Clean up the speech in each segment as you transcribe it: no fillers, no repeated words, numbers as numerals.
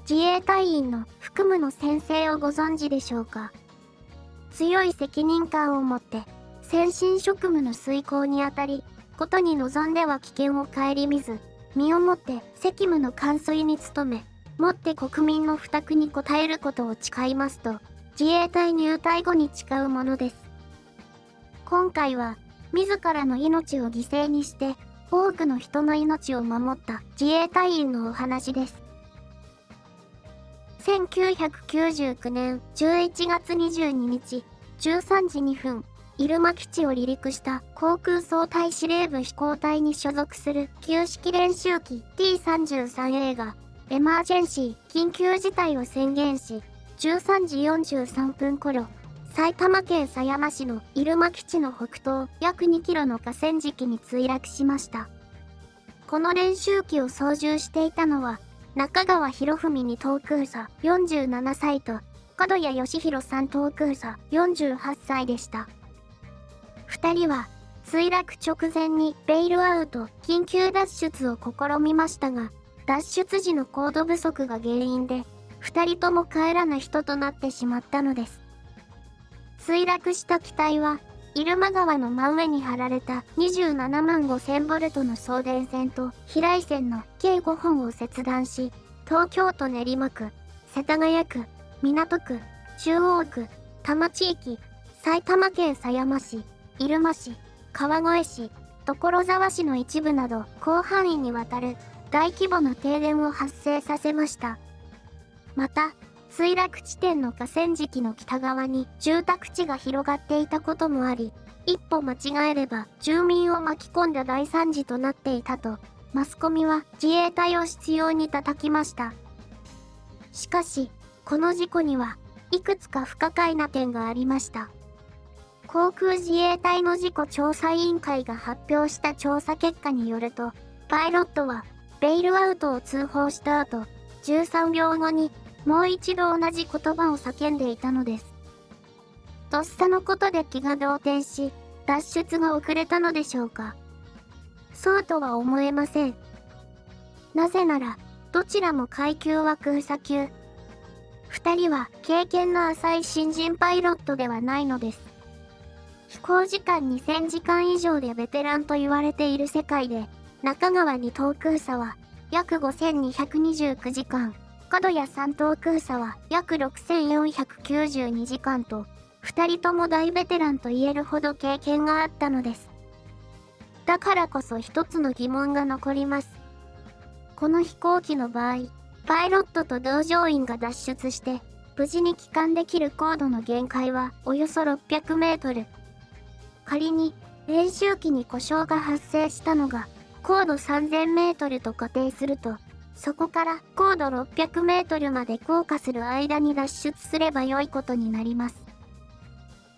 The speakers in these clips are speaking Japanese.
自衛隊員の服務の先生をご存知でしょうか。強い責任感を持って先進職務の遂行にあたり、ことに望んでは危険を顧みず、身をもって責務の完遂に努め、もって国民の負託に応えることを誓いますと、自衛隊入隊後に誓うものです。今回は、自らの命を犠牲にして、多くの人の命を守った自衛隊員のお話です。1999年11月22日、13時2分、入間基地を離陸した航空総隊司令部飛行隊に所属する旧式練習機 T33A がエマージェンシー緊急事態を宣言し、13時43分頃、埼玉県狭山市の入間基地の北東約2キロの河川敷に墜落しました。この練習機を操縦していたのは、中川博文2等空佐47歳と、角谷義弘3等空佐48歳でした。二人は、墜落直前にベイルアウト、緊急脱出を試みましたが、脱出時の高度不足が原因で、二人とも帰らぬ人となってしまったのです。墜落した機体は、入間川の真上に張られた27万5000ボルトの送電線と飛来線の計5本を切断し、東京都練馬区、世田谷区、港区、中央区、多摩地域、埼玉県狭山市、入間市、川越市、所沢市の一部など広範囲にわたる大規模な停電を発生させました。また、墜落地点の河川敷の北側に住宅地が広がっていたこともあり、一歩間違えれば住民を巻き込んだ大惨事となっていたと、マスコミは自衛隊を執拗に叩きました。しかし、この事故にはいくつか不可解な点がありました。航空自衛隊の事故調査委員会が発表した調査結果によると、パイロットはベイルアウトを通報した後、13秒後にもう一度同じ言葉を叫んでいたのです。とっさのことで気が動転し、脱出が遅れたのでしょうか。そうとは思えません。なぜなら、どちらも階級は空佐級。二人は経験の浅い新人パイロットではないのです。飛行時間2000時間以上でベテランと言われている世界で、中川2等空佐は約5229時間。角谷3等空佐は約6492時間と、二人とも大ベテランと言えるほど経験があったのです。だからこそ一つの疑問が残ります。この飛行機の場合、パイロットと同乗員が脱出して、無事に帰還できる高度の限界はおよそ600メートル。仮に練習機に故障が発生したのが高度3000メートルと仮定すると、そこから高度600メートルまで降下する間に脱出すれば良いことになります。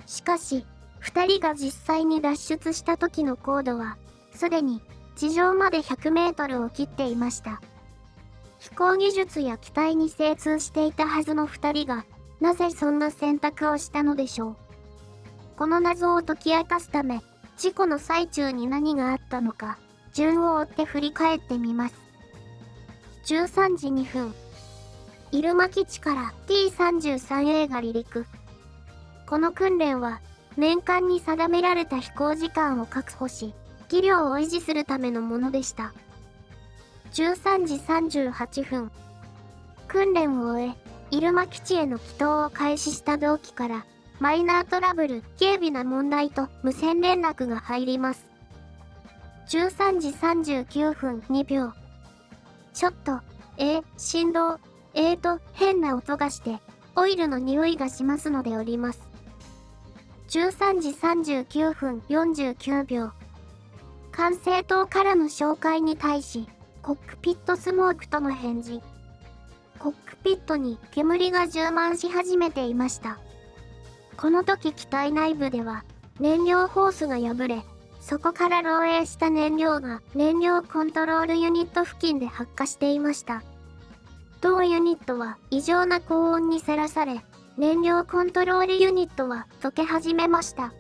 しかし、二人が実際に脱出した時の高度は、すでに地上まで100メートルを切っていました。飛行技術や機体に精通していたはずの二人が、なぜそんな選択をしたのでしょう。この謎を解き明かすため、事故の最中に何があったのか、順を追って振り返ってみます。13時2分、入間基地から T33A が離陸。この訓練は、年間に定められた飛行時間を確保し、技量を維持するためのものでした。13時38分、訓練を終え、入間基地への帰投を開始した同機から、マイナートラブル、軽微な問題と無線連絡が入ります。13時39分2秒。ちょっと、振動、変な音がして、オイルの匂いがしますので降ります。13時39分49秒。管制塔からの紹介に対し、コックピットスモークとの返事。コックピットに煙が充満し始めていました。この時機体内部では、燃料ホースが破れ、そこから漏洩した燃料が燃料コントロールユニット付近で発火していました。同ユニットは異常な高温にさらされ、燃料コントロールユニットは溶け始めました。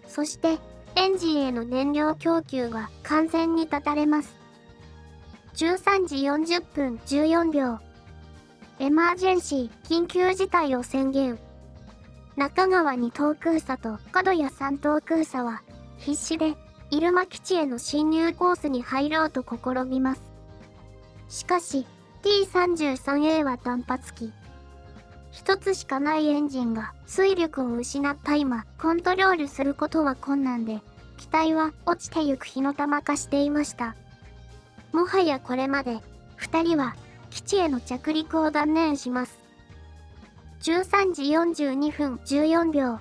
そして、エンジンへの燃料供給が完全に断たれます。13時40分14秒。エマージェンシー緊急事態を宣言。中川2等空佐と角谷3等空佐は必死で入間基地への侵入コースに入ろうと試みます。しかし T33A は単発機。一つしかないエンジンが推力を失った今、コントロールすることは困難で、機体は落ちてゆく火の玉化していました。もはやこれまで、二人は基地への着陸を断念します。13時42分14秒。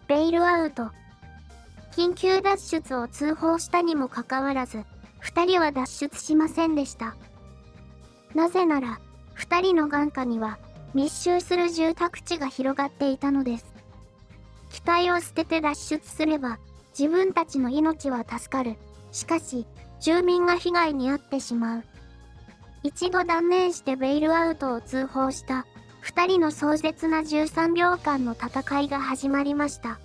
ベイルアウト。緊急脱出を通報したにもかかわらず、二人は脱出しませんでした。なぜなら、二人の眼下には密集する住宅地が広がっていたのです。機体を捨てて脱出すれば、自分たちの命は助かる。しかし、住民が被害に遭ってしまう。一度断念してベイルアウトを通報した二人の壮絶な13秒間の戦いが始まりました。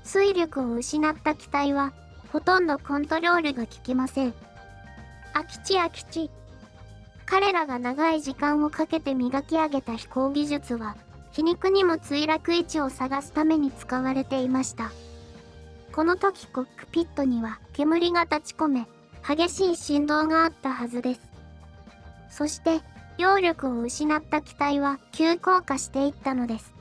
推力を失った機体はほとんどコントロールが効きません。空き地空き地。彼らが長い時間をかけて磨き上げた飛行技術は皮肉にも墜落位置を探すために使われていました。この時コックピットには煙が立ち込め、激しい振動があったはずです。そして、揚力を失った機体は急降下していったのです。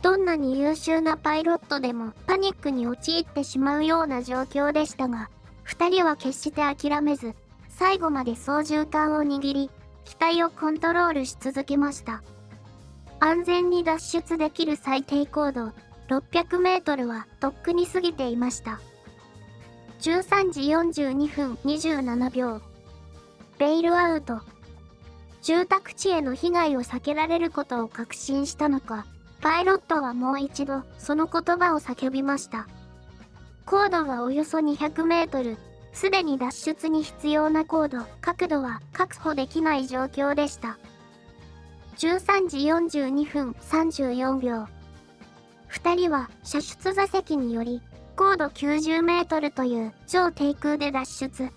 どんなに優秀なパイロットでもパニックに陥ってしまうような状況でしたが、二人は決して諦めず、最後まで操縦桿を握り、機体をコントロールし続けました。安全に脱出できる最低高度、600メートルはとっくに過ぎていました。13時42分27秒。ベイルアウト。住宅地への被害を避けられることを確信したのか、パイロットはもう一度その言葉を叫びました。高度はおよそ200メートル、すでに脱出に必要な高度、角度は確保できない状況でした。13時42分34秒。二人は射出座席により、高度90メートルという超低空で脱出。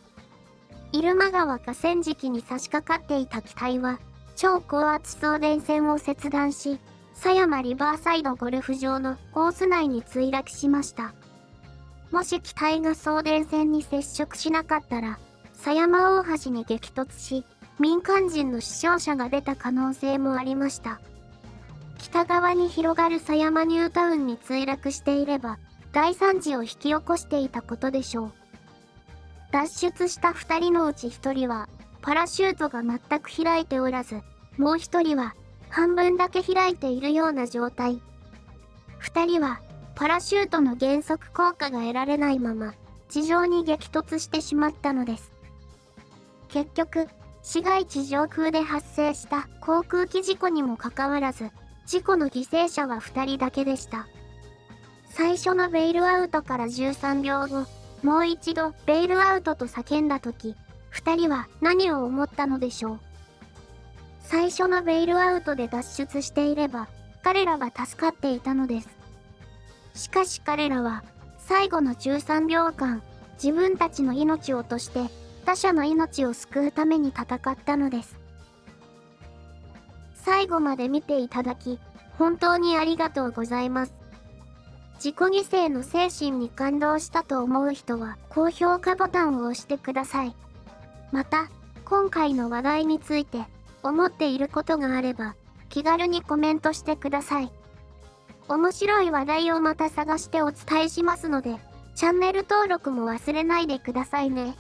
入間川河川敷に差し掛かっていた機体は、超高圧送電線を切断し、狭山リバーサイドゴルフ場のコース内に墜落しました。もし機体が送電線に接触しなかったら、狭山大橋に激突し、民間人の死傷者が出た可能性もありました。北側に広がる狭山ニュータウンに墜落していれば、大惨事を引き起こしていたことでしょう。脱出した二人のうち一人は、パラシュートが全く開いておらず、もう一人は、半分だけ開いているような状態。二人は、パラシュートの減速効果が得られないまま、地上に激突してしまったのです。結局、市街地上空で発生した航空機事故にもかかわらず、事故の犠牲者は二人だけでした。最初のベイルアウトから13秒後、もう一度ベイルアウトと叫んだ時、二人は何を思ったのでしょう。最初のベイルアウトで脱出していれば、彼らは助かっていたのです。しかし彼らは、最後の13秒間、自分たちの命を落として、他者の命を救うために戦ったのです。最後まで見ていただき、本当にありがとうございます。自己犠牲の精神に感動したと思う人は、高評価ボタンを押してください。また、今回の話題について、思っていることがあれば、気軽にコメントしてください。面白い話題をまた探してお伝えしますので、チャンネル登録も忘れないでくださいね。